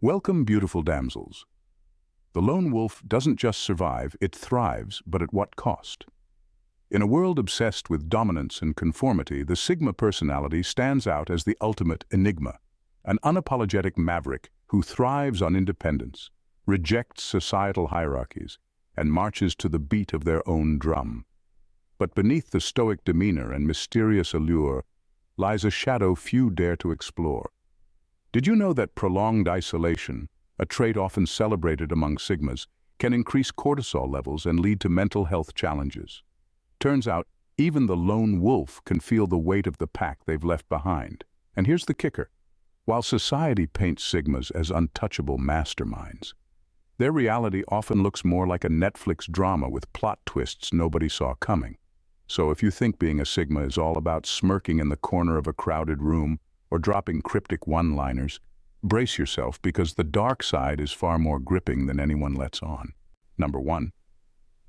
Welcome, beautiful damsels. The lone wolf doesn't just survive, it thrives, but at what cost? In a world obsessed with dominance and conformity, the Sigma personality stands out as the ultimate enigma, an unapologetic maverick who thrives on independence, rejects societal hierarchies, and marches to the beat of their own drum. But beneath the stoic demeanor and mysterious allure lies a shadow few dare to explore. Did you know that prolonged isolation, a trait often celebrated among Sigmas, can increase cortisol levels and lead to mental health challenges? Turns out, even the lone wolf can feel the weight of the pack they've left behind. And here's the kicker. While society paints Sigmas as untouchable masterminds, their reality often looks more like a Netflix drama with plot twists nobody saw coming. So if you think being a Sigma is all about smirking in the corner of a crowded room or dropping cryptic one-liners, brace yourself because the dark side is far more gripping than anyone lets on. Number 1.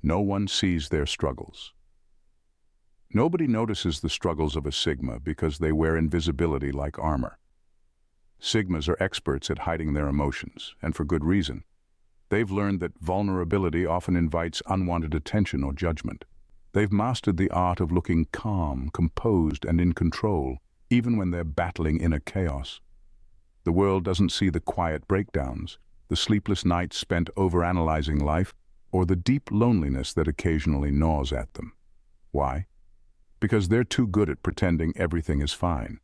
No one sees their struggles. Nobody notices the struggles of a Sigma because they wear invisibility like armor. Sigmas are experts at hiding their emotions, and for good reason. They've learned that vulnerability often invites unwanted attention or judgment. They've mastered the art of looking calm, composed, and in control, even when they're battling inner chaos. The world doesn't see the quiet breakdowns, the sleepless nights spent overanalyzing life, or the deep loneliness that occasionally gnaws at them. Why? Because they're too good at pretending everything is fine.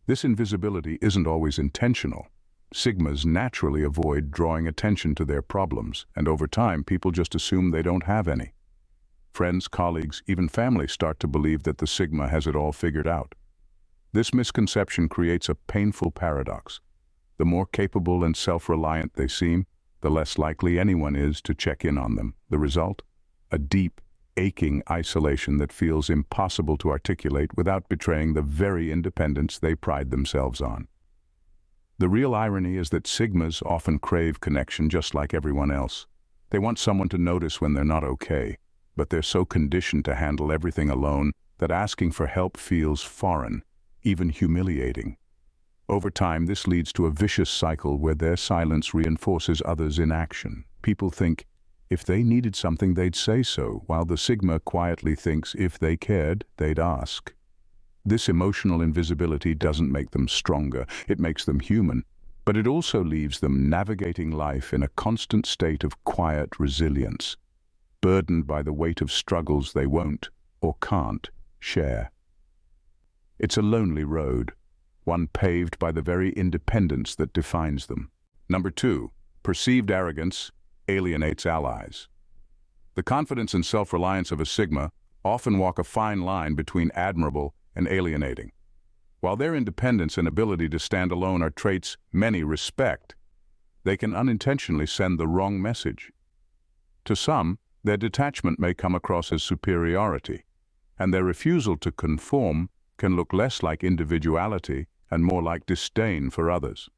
This invisibility isn't always intentional. Sigmas naturally avoid drawing attention to their problems, and over time people just assume they don't have any. Friends, colleagues, even family start to believe that the Sigma has it all figured out. This misconception creates a painful paradox. The more capable and self-reliant they seem, the less likely anyone is to check in on them. The result? A deep, aching isolation that feels impossible to articulate without betraying the very independence they pride themselves on. The real irony is that Sigmas often crave connection just like everyone else. They want someone to notice when they're not okay, but they're so conditioned to handle everything alone that asking for help feels foreign, even humiliating. Over time, this leads to a vicious cycle where their silence reinforces others' inaction. People think if they needed something, they'd say so, while the Sigma quietly thinks if they cared, they'd ask. This emotional invisibility doesn't make them stronger, it makes them human, but it also leaves them navigating life in a constant state of quiet resilience, burdened by the weight of struggles they won't or can't share. It's a lonely road, one paved by the very independence that defines them. Number 2, perceived arrogance alienates allies. The confidence and self-reliance of a Sigma often walk a fine line between admirable and alienating. While their independence and ability to stand alone are traits many respect, they can unintentionally send the wrong message. To some, their detachment may come across as superiority, and their refusal to conform can look less like individuality and more like disdain for others.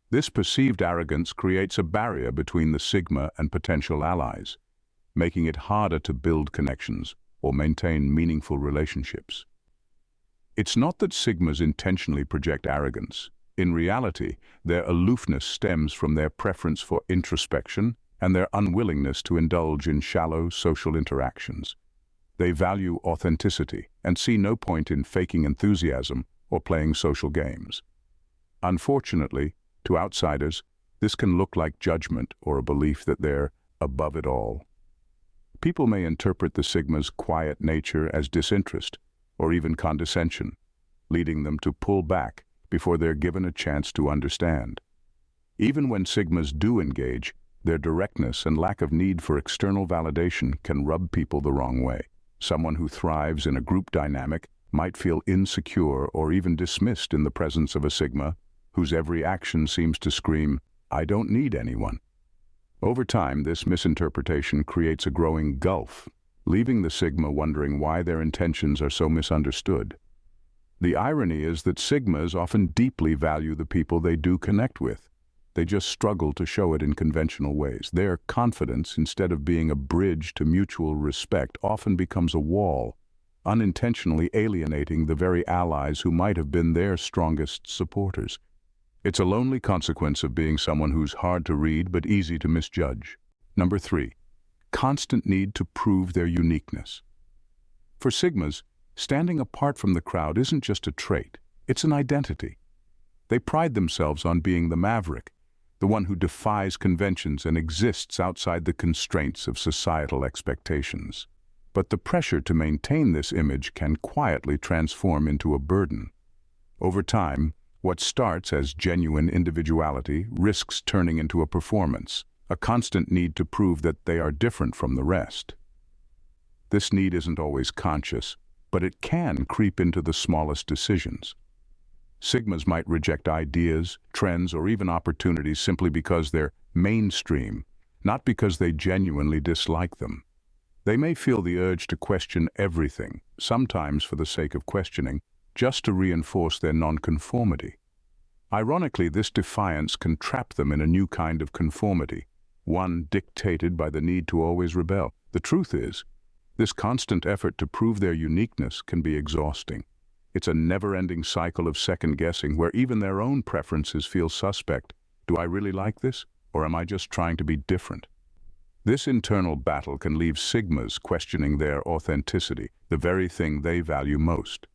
This perceived arrogance creates a barrier between the Sigma and potential allies, making it harder to build connections or maintain meaningful relationships. It's not that Sigmas intentionally project arrogance. In reality, their aloofness stems from their preference for introspection and their unwillingness to indulge in shallow social interactions. They value authenticity and see no point in faking enthusiasm or playing social games. Unfortunately, to outsiders, this can look like judgment or a belief that they're above it all. People may interpret the Sigma's quiet nature as disinterest or even condescension, leading them to pull back before they're given a chance to understand. Even when Sigmas do engage, their directness and lack of need for external validation can rub people the wrong way. Someone who thrives in a group dynamic might feel insecure or even dismissed in the presence of a Sigma whose every action seems to scream, "I don't need anyone." Over time, this misinterpretation creates a growing gulf, leaving the Sigma wondering why their intentions are so misunderstood. The irony is that Sigmas often deeply value the people they do connect with. They just struggle to show it in conventional ways. Their confidence, instead of being a bridge to mutual respect, often becomes a wall, unintentionally alienating the very allies who might have been their strongest supporters. It's a lonely consequence of being someone who's hard to read but easy to misjudge. Number 3. Constant need to prove their uniqueness. For Sigmas, standing apart from the crowd isn't just a trait, it's an identity. They pride themselves on being the maverick, the one who defies conventions and exists outside the constraints of societal expectations. But the pressure to maintain this image can quietly transform into a burden. Over time, what starts as genuine individuality risks turning into a performance, a constant need to prove that they are different from the rest. This need isn't always conscious, but it can creep into the smallest decisions. Sigmas might reject ideas, trends, or even opportunities simply because they're mainstream, not because they genuinely dislike them. They may feel the urge to question everything, sometimes for the sake of questioning, just to reinforce their nonconformity. Ironically, this defiance can trap them in a new kind of conformity, one dictated by the need to always rebel. The truth is, this constant effort to prove their uniqueness can be exhausting. It's a never-ending cycle of second-guessing where even their own preferences feel suspect. Do I really like this, or am I just trying to be different? This internal battle can leave Sigmas questioning their authenticity, the very thing they value most.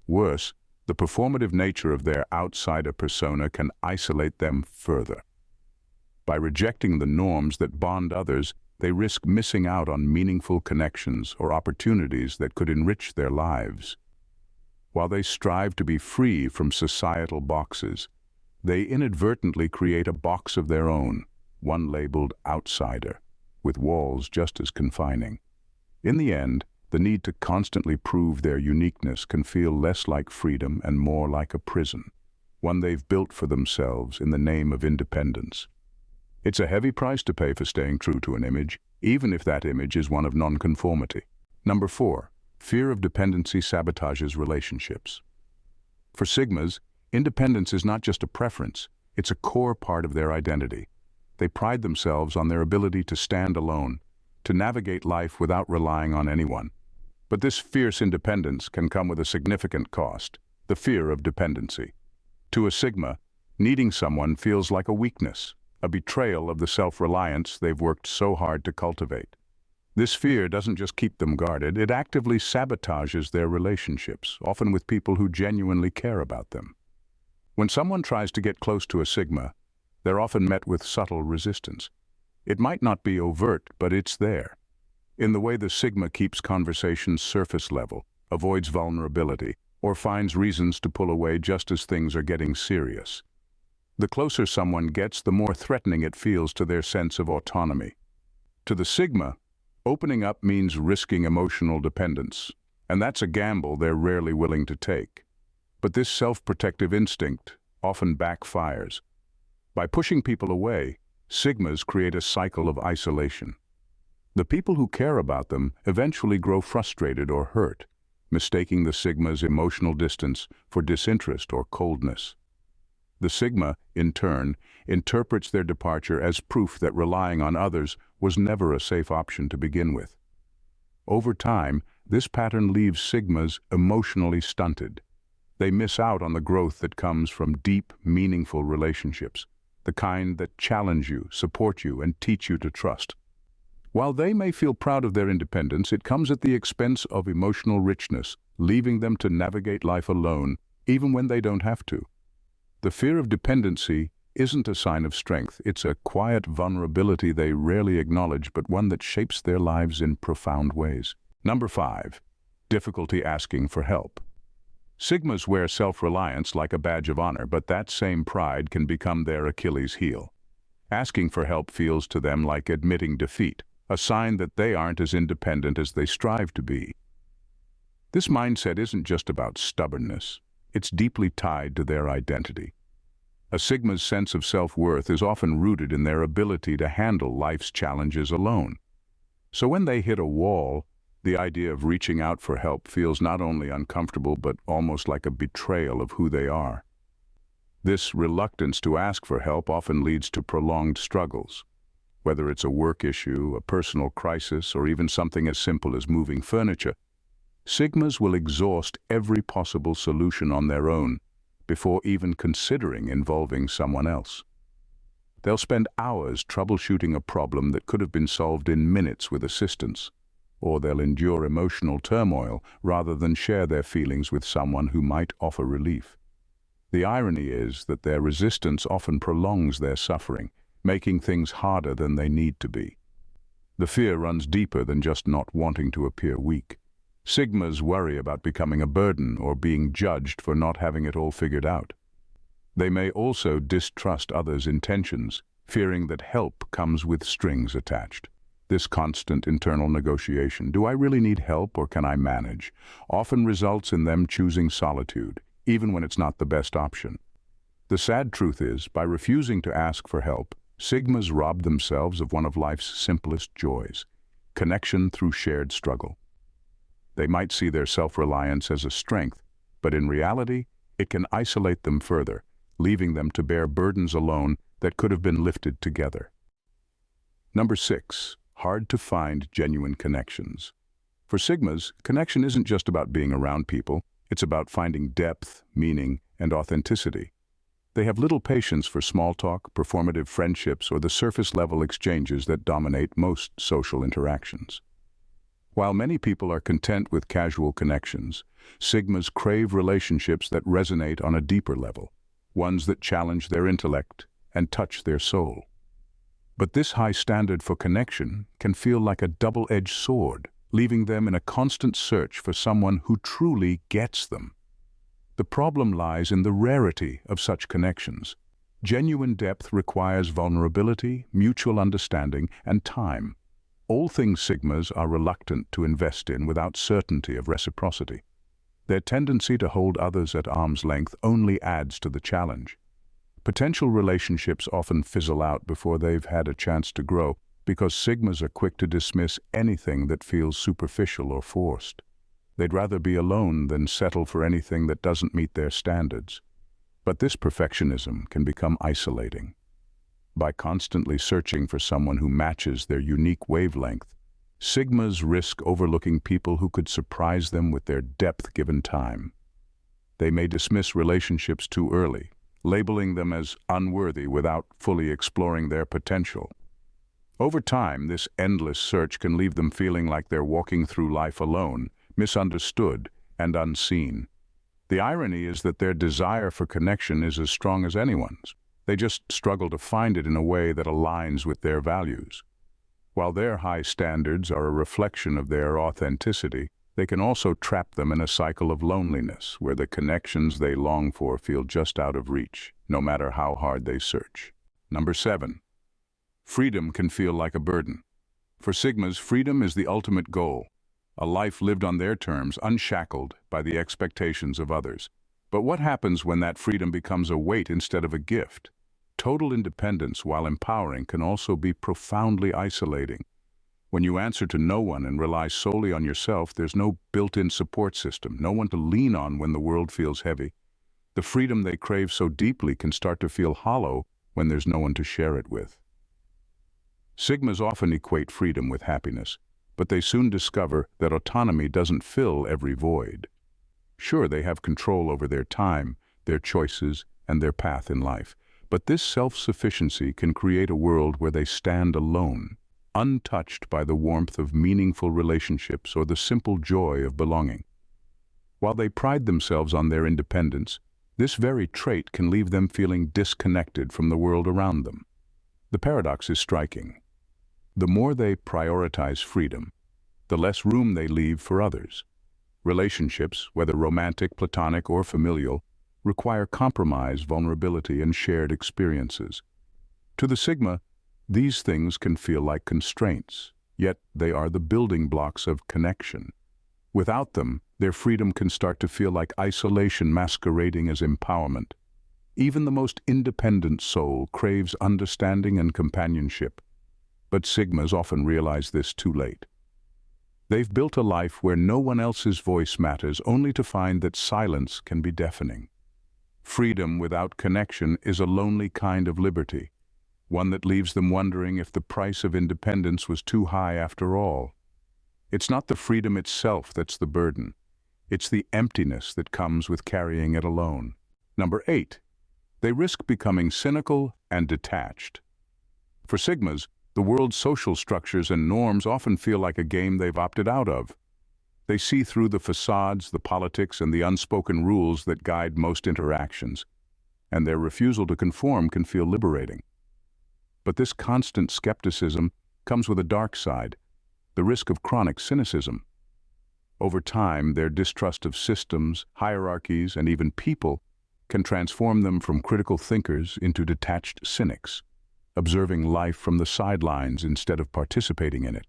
Worse, the performative nature of their outsider persona can isolate them further. By rejecting the norms that bond others, they risk missing out on meaningful connections or opportunities that could enrich their lives. While they strive to be free from societal boxes, they inadvertently create a box of their own, one labeled outsider, with walls just as confining. In the end, the need to constantly prove their uniqueness can feel less like freedom and more like a prison, one they've built for themselves in the name of independence. It's a heavy price to pay for staying true to an image, even if that image is one of nonconformity. Number 4. Fear of dependency sabotages relationships. For Sigmas, independence is not just a preference, it's a core part of their identity. They pride themselves on their ability to stand alone, to navigate life without relying on anyone. But this fierce independence can come with a significant cost, the fear of dependency. To a Sigma, needing someone feels like a weakness, a betrayal of the self-reliance they've worked so hard to cultivate. This fear doesn't just keep them guarded, it actively sabotages their relationships, often with people who genuinely care about them. When someone tries to get close to a Sigma, they're often met with subtle resistance. It might not be overt, but it's there. In the way the Sigma keeps conversations surface level, avoids vulnerability, or finds reasons to pull away just as things are getting serious. The closer someone gets, the more threatening it feels to their sense of autonomy. To the Sigma, opening up means risking emotional dependence, and that's a gamble they're rarely willing to take. But this self-protective instinct often backfires. By pushing people away, Sigmas create a cycle of isolation. The people who care about them eventually grow frustrated or hurt, mistaking the Sigma's emotional distance for disinterest or coldness. The Sigma, in turn, interprets their departure as proof that relying on others was never a safe option to begin with. Over time, this pattern leaves Sigmas emotionally stunted. They miss out on the growth that comes from deep, meaningful relationships, the kind that challenge you, support you, and teach you to trust. While they may feel proud of their independence, it comes at the expense of emotional richness, leaving them to navigate life alone, even when they don't have to. The fear of dependency isn't a sign of strength, it's a quiet vulnerability they rarely acknowledge, but one that shapes their lives in profound ways. Number 5. Difficulty asking for help. Sigmas wear self-reliance like a badge of honor, but that same pride can become their Achilles heel. Asking for help feels to them like admitting defeat, a sign that they aren't as independent as they strive to be. This mindset isn't just about stubbornness, it's deeply tied to their identity. A Sigma's sense of self-worth is often rooted in their ability to handle life's challenges alone. So when they hit a wall, the idea of reaching out for help feels not only uncomfortable but almost like a betrayal of who they are. This reluctance to ask for help often leads to prolonged struggles. Whether it's a work issue, a personal crisis, or even something as simple as moving furniture, Sigmas will exhaust every possible solution on their own, before even considering involving someone else. They'll spend hours troubleshooting a problem that could have been solved in minutes with assistance, or they'll endure emotional turmoil rather than share their feelings with someone who might offer relief. The irony is that their resistance often prolongs their suffering, making things harder than they need to be. The fear runs deeper than just not wanting to appear weak. Sigmas worry about becoming a burden or being judged for not having it all figured out. They may also distrust others' intentions, fearing that help comes with strings attached. This constant internal negotiation, do I really need help or can I manage, often results in them choosing solitude, even when it's not the best option. The sad truth is, by refusing to ask for help, Sigmas rob themselves of one of life's simplest joys, connection through shared struggle. They might see their self-reliance as a strength, but in reality, it can isolate them further, leaving them to bear burdens alone that could have been lifted together. Number 6. Hard to find genuine connections. For Sigmas, connection isn't just about being around people, it's about finding depth, meaning, and authenticity. They have little patience for small talk, performative friendships, or the surface-level exchanges that dominate most social interactions. While many people are content with casual connections, Sigmas crave relationships that resonate on a deeper level, ones that challenge their intellect and touch their soul. But this high standard for connection can feel like a double-edged sword, leaving them in a constant search for someone who truly gets them. The problem lies in the rarity of such connections. Genuine depth requires vulnerability, mutual understanding, and time. All things Sigmas are reluctant to invest in without certainty of reciprocity. Their tendency to hold others at arm's length only adds to the challenge. Potential relationships often fizzle out before they've had a chance to grow because Sigmas are quick to dismiss anything that feels superficial or forced. They'd rather be alone than settle for anything that doesn't meet their standards. But this perfectionism can become isolating. By constantly searching for someone who matches their unique wavelength, Sigmas risk overlooking people who could surprise them with their depth given time. They may dismiss relationships too early, labeling them as unworthy without fully exploring their potential. Over time, this endless search can leave them feeling like they're walking through life alone, misunderstood, and unseen. The irony is that their desire for connection is as strong as anyone's. They just struggle to find it in a way that aligns with their values. While their high standards are a reflection of their authenticity, they can also trap them in a cycle of loneliness where the connections they long for feel just out of reach, no matter how hard they search. Number 7. Freedom can feel like a burden. For Sigmas, freedom is the ultimate goal, a life lived on their terms, unshackled by the expectations of others. But what happens when that freedom becomes a weight instead of a gift? Total independence, while empowering, can also be profoundly isolating. When you answer to no one and rely solely on yourself, there's no built-in support system, no one to lean on when the world feels heavy. The freedom they crave so deeply can start to feel hollow when there's no one to share it with. Sigmas often equate freedom with happiness, but they soon discover that autonomy doesn't fill every void. Sure, they have control over their time, their choices, and their path in life, but this self-sufficiency can create a world where they stand alone, untouched by the warmth of meaningful relationships or the simple joy of belonging. While they pride themselves on their independence, this very trait can leave them feeling disconnected from the world around them. The paradox is striking. The more they prioritize freedom, the less room they leave for others. Relationships, whether romantic, platonic, or familial, require compromise, vulnerability, and shared experiences. To the Sigma, these things can feel like constraints, yet they are the building blocks of connection. Without them, their freedom can start to feel like isolation masquerading as empowerment. Even the most independent soul craves understanding and companionship, but Sigmas often realize this too late. They've built a life where no one else's voice matters, only to find that silence can be deafening. Freedom without connection is a lonely kind of liberty, one that leaves them wondering if the price of independence was too high after all. It's not the freedom itself that's the burden. It's the emptiness that comes with carrying it alone. Number 8. They risk becoming cynical and detached. For sigmas, the world's social structures and norms often feel like a game they've opted out of. They see through the facades, the politics, and the unspoken rules that guide most interactions, and their refusal to conform can feel liberating. But this constant skepticism comes with a dark side, the risk of chronic cynicism. Over time, their distrust of systems, hierarchies, and even people can transform them from critical thinkers into detached cynics, observing life from the sidelines instead of participating in it.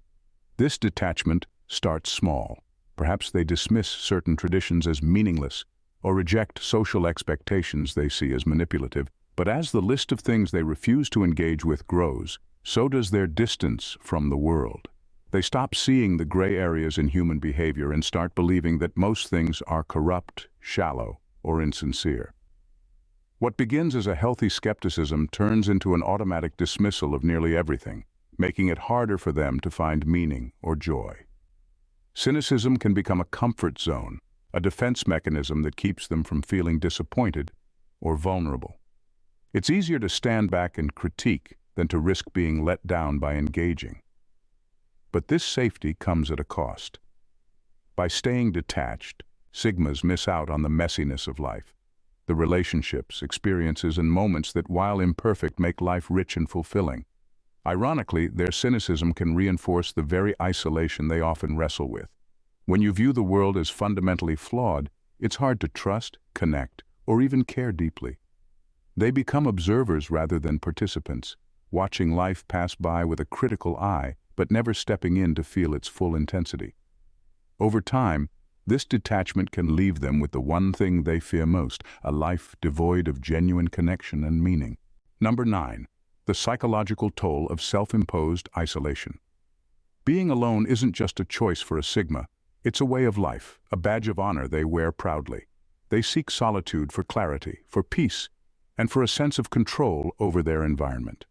This detachment starts small. Perhaps they dismiss certain traditions as meaningless or reject social expectations they see as manipulative. But as the list of things they refuse to engage with grows, so does their distance from the world. They stop seeing the gray areas in human behavior and start believing that most things are corrupt, shallow, or insincere. What begins as a healthy skepticism turns into an automatic dismissal of nearly everything, making it harder for them to find meaning or joy. Cynicism can become a comfort zone, a defense mechanism that keeps them from feeling disappointed or vulnerable. It's easier to stand back and critique than to risk being let down by engaging. But this safety comes at a cost. By staying detached, sigmas miss out on the messiness of life, the relationships, experiences, and moments that, while imperfect, make life rich and fulfilling. Ironically, their cynicism can reinforce the very isolation they often wrestle with. When you view the world as fundamentally flawed, it's hard to trust, connect, or even care deeply. They become observers rather than participants, watching life pass by with a critical eye, but never stepping in to feel its full intensity. Over time, this detachment can leave them with the one thing they fear most, a life devoid of genuine connection and meaning. Number 9. The psychological toll of self-imposed isolation. Being alone isn't just a choice for a sigma, it's a way of life, a badge of honor they wear proudly. They seek solitude for clarity, for peace, and for a sense of control over their environment.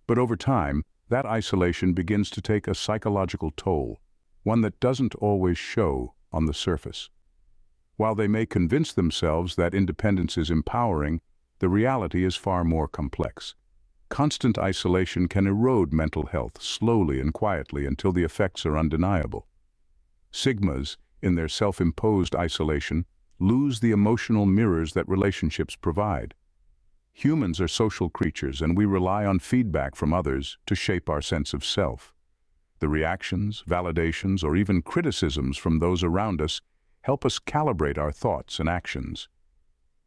But over time, that isolation begins to take a psychological toll, one that doesn't always show on the surface. While they may convince themselves that independence is empowering, the reality is far more complex. Constant isolation can erode mental health slowly and quietly until the effects are undeniable. Sigmas, in their self-imposed isolation, lose the emotional mirrors that relationships provide. Humans are social creatures, and we rely on feedback from others to shape our sense of self. The reactions, validations, or even criticisms from those around us help us calibrate our thoughts and actions.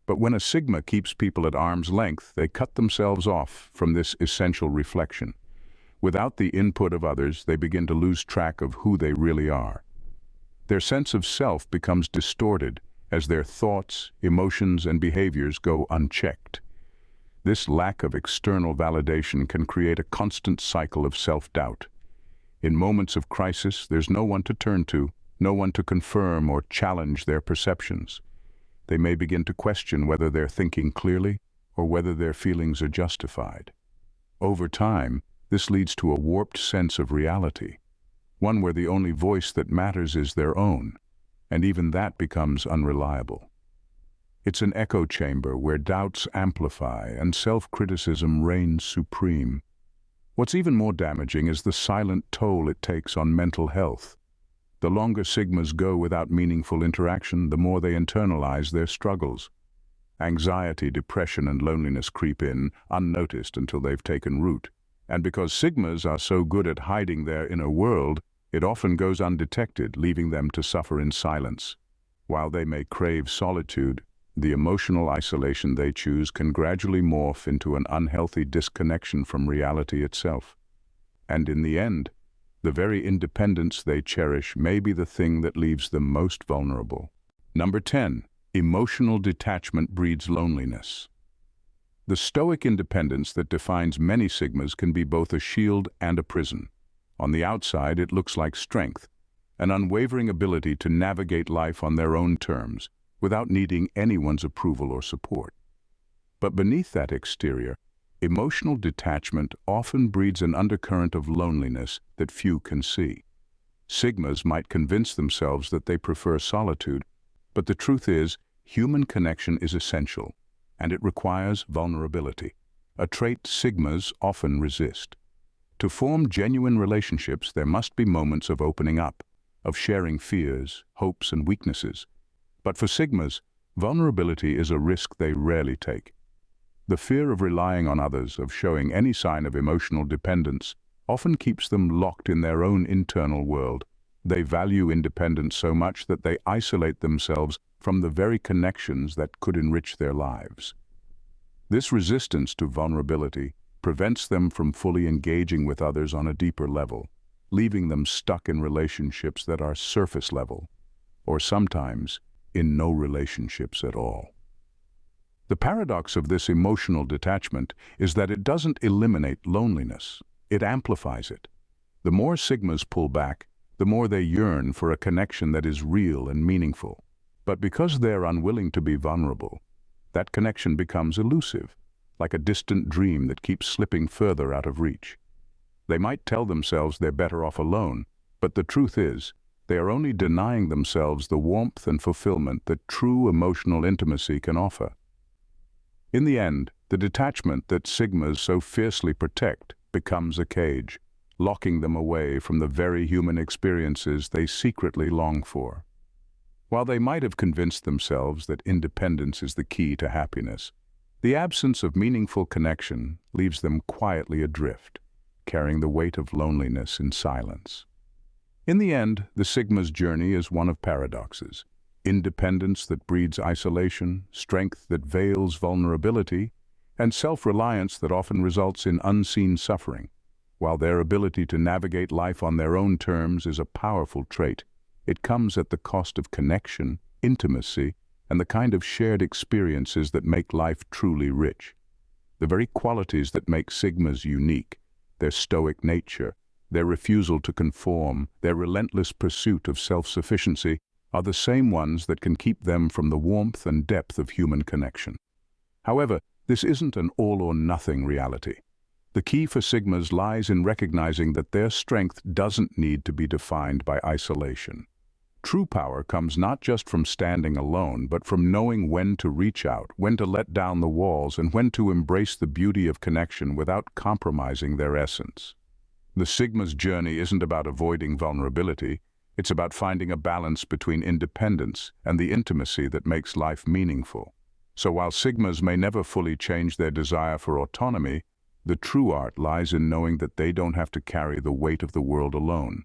But when a sigma keeps people at arm's length, they cut themselves off from this essential reflection. Without the input of others, they begin to lose track of who they really are. Their sense of self becomes distorted as their thoughts, emotions, and behaviors go unchecked. This lack of external validation can create a constant cycle of self-doubt. In moments of crisis, there's no one to turn to, no one to confirm or challenge their perceptions. They may begin to question whether they're thinking clearly or whether their feelings are justified. Over time, this leads to a warped sense of reality, one where the only voice that matters is their own, and even that becomes unreliable. It's an echo chamber where doubts amplify and self-criticism reigns supreme. What's even more damaging is the silent toll it takes on mental health. The longer sigmas go without meaningful interaction, the more they internalize their struggles. Anxiety, depression, and loneliness creep in, unnoticed until they've taken root. And because sigmas are so good at hiding their inner world, it often goes undetected, leaving them to suffer in silence. While they may crave solitude, the emotional isolation they choose can gradually morph into an unhealthy disconnection from reality itself. And in the end, the very independence they cherish may be the thing that leaves them most vulnerable. Number 10. Emotional detachment breeds loneliness. The stoic independence that defines many sigmas can be both a shield and a prison. On the outside, it looks like strength, an unwavering ability to navigate life on their own terms, without needing anyone's approval or support. But beneath that exterior, emotional detachment often breeds an undercurrent of loneliness that few can see. Sigmas might convince themselves that they prefer solitude, but the truth is, human connection is essential. and it requires vulnerability, a trait sigmas often resist. To form genuine relationships, there must be moments of opening up, of sharing fears, hopes, and weaknesses. But for sigmas, vulnerability is a risk they rarely take. The fear of relying on others, of showing any sign of emotional dependence, often keeps them locked in their own internal world. They value independence so much that they isolate themselves from the very connections that could enrich their lives. This resistance to vulnerability prevents them from fully engaging with others on a deeper level, leaving them stuck in relationships that are surface level, or sometimes in no relationships at all. The paradox of this emotional detachment is that it doesn't eliminate loneliness, it amplifies it. The more sigmas pull back, the more they yearn for a connection that is real and meaningful. But because they're unwilling to be vulnerable, that connection becomes elusive, like a distant dream that keeps slipping further out of reach. They might tell themselves they're better off alone, but the truth is, they are only denying themselves the warmth and fulfillment that true emotional intimacy can offer. In the end, the detachment that sigmas so fiercely protect becomes a cage, locking them away from the very human experiences they secretly long for. While they might have convinced themselves that independence is the key to happiness, the absence of meaningful connection leaves them quietly adrift, carrying the weight of loneliness in silence. In the end, the sigma's journey is one of paradoxes. Independence that breeds isolation, strength that veils vulnerability, and self-reliance that often results in unseen suffering. While their ability to navigate life on their own terms is a powerful trait, it comes at the cost of connection, intimacy, and the kind of shared experiences that make life truly rich. The very qualities that make sigmas unique, their stoic nature, their refusal to conform, their relentless pursuit of self-sufficiency, are the same ones that can keep them from the warmth and depth of human connection. However, this isn't an all-or-nothing reality. The key for sigmas lies in recognizing that their strength doesn't need to be defined by isolation. True power comes not just from standing alone, but from knowing when to reach out, when to let down the walls, and when to embrace the beauty of connection without compromising their essence. The sigma's journey isn't about avoiding vulnerability. It's about finding a balance between independence and the intimacy that makes life meaningful. So while sigmas may never fully change their desire for autonomy, the true art lies in knowing that they don't have to carry the weight of the world alone.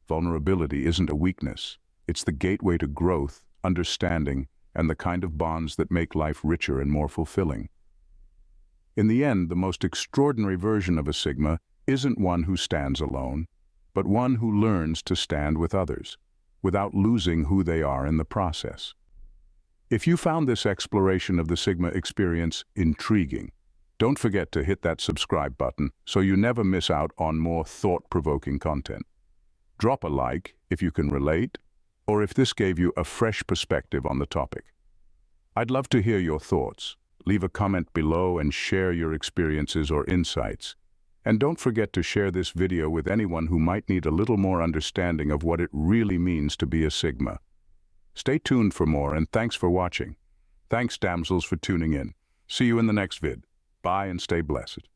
Vulnerability isn't a weakness. It's the gateway to growth, understanding, and the kind of bonds that make life richer and more fulfilling. In the end, the most extraordinary version of a sigma isn't one who stands alone, but one who learns to stand with others, without losing who they are in the process. If you found this exploration of the sigma experience intriguing, don't forget to hit that subscribe button so you never miss out on more thought-provoking content. Drop a like if you can relate, or if this gave you a fresh perspective on the topic. I'd love to hear your thoughts. Leave a comment below and share your experiences or insights. And don't forget to share this video with anyone who might need a little more understanding of what it really means to be a sigma. Stay tuned for more, and thanks for watching. Thanks, damsels, for tuning in. See you in the next vid. Bye and stay blessed.